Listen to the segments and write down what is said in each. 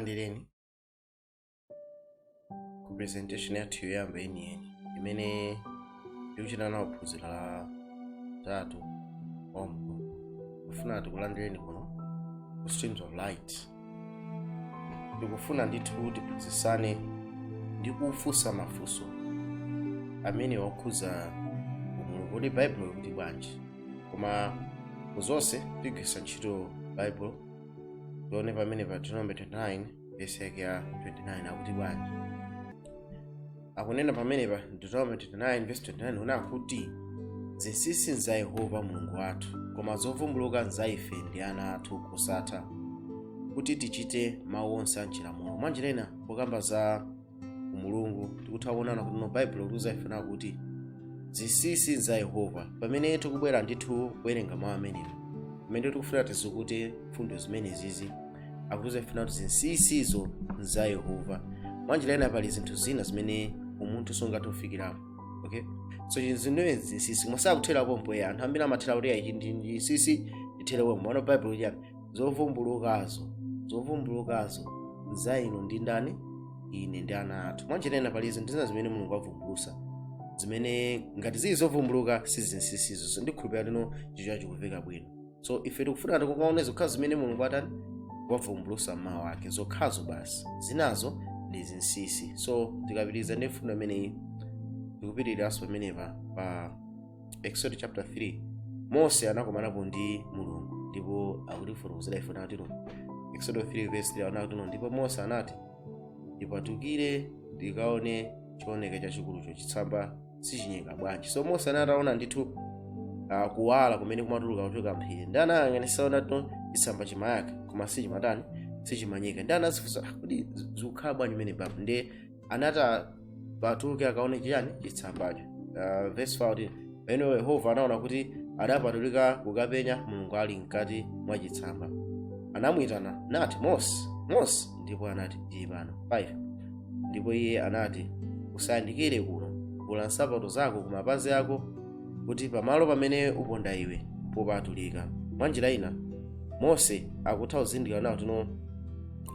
Kulandireni ku presentation yathu yoyamba yeniyeni imene tikuchita nawo phunziro la tatu omwe kufuna tikulandireni kuno ku streams of light. Tikufuna ndithu tiphunzitsane ndi kufunsa mafunso amene wakhuza umulungu kuti Bible kuti bwanji, koma kuzonse tigwisa ntchito Bible. Tione pamene pa Deuteronomy 29 verse yake ya 29 akuti bwanji. Akunena pamene pa Deuteronomy 29 verse 29 una kuti zinsinsi nza Yehova Mulungu wathu, koma zovumbuluka nza ife ndi ana athu kusatha kuti tichite mawu onse a m'chilamulo. Mwanjirena pokamba za umulungu tikutha kuonana kuti no Bible ukuza ife na kuti zinsinsi nza Yehova. Pamene tikubwera ndithu kuwerenga mawu amenewa, pamene tikufuna tizukuti mfundo zimene zizi akuza ife na kuti zinsinsizo nza Yehova. Mwanjirena pali zinthu zina zimene umuntu sungatofikirapo. Okay, so zimene zinsinsi mwasakuthera pompo ya anthu ambiri amathera kuti ichi ndi zinsinsi ndithera pompo. Mwana Bible kuti zovumbulukazo za inu ndi ndani? Ine ndi ana athu. Mwanjirena pali zinthu zina zimene Mulungu avumbulusa zimene ngati zili zovumbuluka sizinsinsizo ndikhulupirira tino chicho chikuveka bwino. So ife tikufuna tikukaone zokhazo zimene Mulungu atani wavumbulusa mmawu ake, zokhazo basi, zinazo ndi zinsinsi. So tikapitiriza ndi mfundo imeneyi tikupitiriranso pamenepa pa Exodus chapter 3 Mose anakomanapo ndi Mulungu ndipo akutifotokozera ife nati Exodus 3 verse 3 anati ndipo Mose anati tipatukire tikaone chioneka chachikulucho chitsamba sichinyeka bwanji. So Mose anataona ndithu kuwala kumene kumatuluka kuchoka mphiri. Ndi anayang'anisaona to chitsamba chimayaka koma sichimatani sichimanyeka. Ndi anazifunsa kuti zikukhala bwanji imene baba. Ndi anata patuke akaone chiyani chitsambacho. Verse 14 pamene Yehova anaona kuti adapatulika kukapenya Mulungu ali mkati mwa chitsamba, anamuyitana nati Mose, ndipo anati ndi pano. 5 ndipo iye anati usayandikire kuno, vula nsapato zako ku mapazi ako kuti pamalo pamene uponda iwe popatulika. Mwanjira ina Mose akutha kuzindikira nawo tino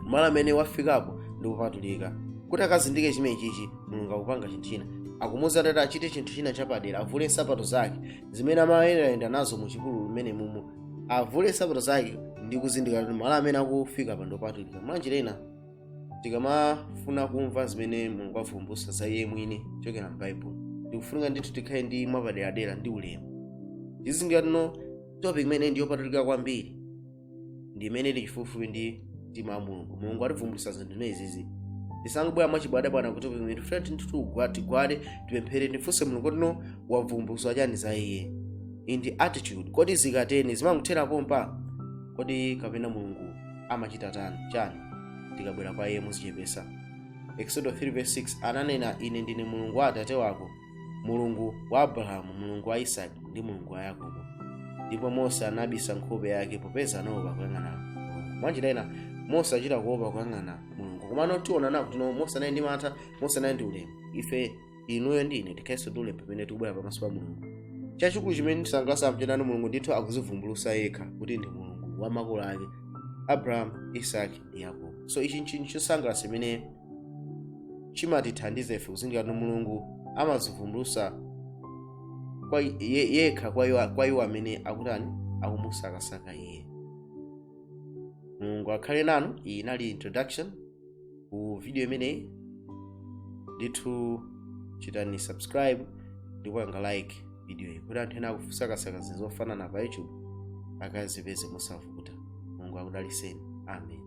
malo amene wafikapo ndi popatulika. Kuti akazindike chimene chichi Mulungu akupanga chinthu china, akumuza tata achite chinthu china chapadera, avule nsapato zake zimene amayenda nazo mu chipululu mmene mumu, avule nsapato zake ndi kuzindikira kuti malo amene akufika pa ndopatulika. Mwanjira ina tikamafuna kumva zimene Mulungu avumbulusa za iye mwini chokera m'Bible, tikufunika ndithu tikhale ndi mwapaderadera ndi ulemu. Tizindikira tino topic imene ndi yopatulika kwambiri ndi imene tichifupifupi ndi mtima wa Mulungu. Mulungu ativumbulusa zinthu zimenezi. Tisangobwera mwachibwadabwana kuti pamene tifuna tinthu tigwade tipemphere tifunse Mulungu tino wavumbulusa chani za iye. Indi attitude kodi zikateni zimanguthera pompa, kodi kapena Mulungu amachita chani tikabwera kwa iye muzichepesa. Exodus 3 verse 6 ananena ine ndine Mulungu wa atate wako, Mulungu wa Abrahamu, Mulungu wa Isaki ndi Mulungu wa Yakobo. Ndipo Mose anabisa nkhope yake popeza anaopa kuyang'ana Mulungu. Mwanjira ina Mose achita kuopa kuyang'ana Mulungu, koma anotiona nakuti no Mose anali ndi mantha, Mose anali ndi ulemu. Ife inuyo ndine tikhalenso ndi ulemu pamene tikubwera pamaso pa Mulungu. Chachikulu chimene tisangalasa mchenani Mulungu ndithu akuzivumbulusa yekha kuti ndi Mulungu wa makolo ake Abraham, Isaki ndi Yakobo. So ichi nchinhu chosangalasa imene chimatithandiza ife kuzindikira kuti Mulungu amazivumbulusa kwa yekha kwa iwo amene akutani akumusakasaka iye. Mulungu akhale nanu. Iyi inali introduction ku video imeneyi. Ndithu chitani subscribe ndipo anga like video iyi kuti anthu ena akusakasaka zinthu zofanana pa YouTube akazipeze mosavuta. Mulungu akudaliseni. Amen.